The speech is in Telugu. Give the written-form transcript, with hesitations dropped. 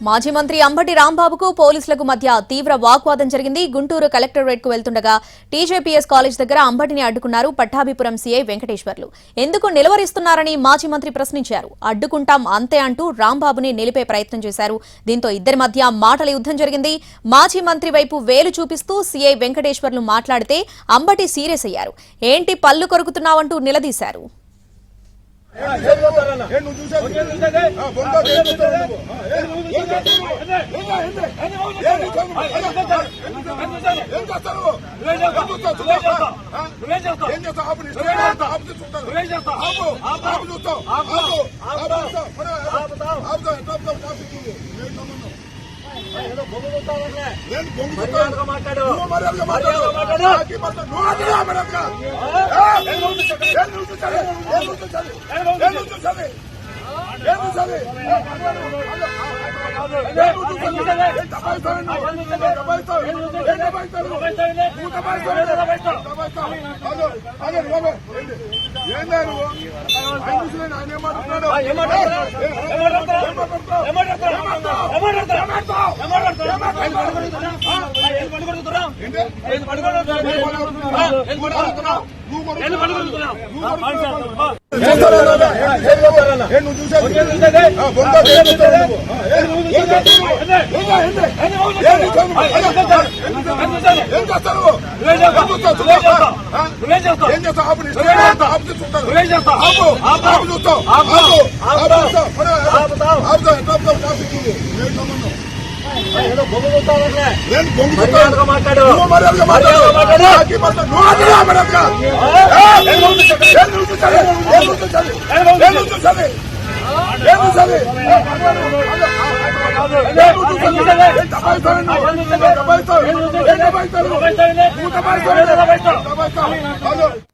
మాజీ మంత్రి అంబటి రాంబాబుకు పోలీసులకు మధ్య తీవ్ర వాగ్వాదం జరిగింది. గుంటూరు కలెక్టరేట్ కు వెళ్తుండగా టీజేపీఎస్ కాలేజ్ దగ్గర అంబటిని అడ్డుకున్నారు పట్టాభిపురం సీఐ వెంకటేశ్వర్లు. ఎందుకు నిలవరిస్తున్నారని మాజీ మంత్రి ప్రశ్నించారు. అడ్డుకుంటాం అంతే అంటూ రాంబాబుని నిలిపే ప్రయత్నం చేశారు. దీంతో ఇద్దరి మధ్య మాటల యుద్ధం జరిగింది. మాజీ మంత్రి వైపు వేలు చూపిస్తూ సీఐ వెంకటేశ్వర్లు మాట్లాడితే అంబటి సీరియస్ అయ్యారు. ఏంటి పల్లు కొరుకుతున్నావంటూ నిలదీశారు. Hello.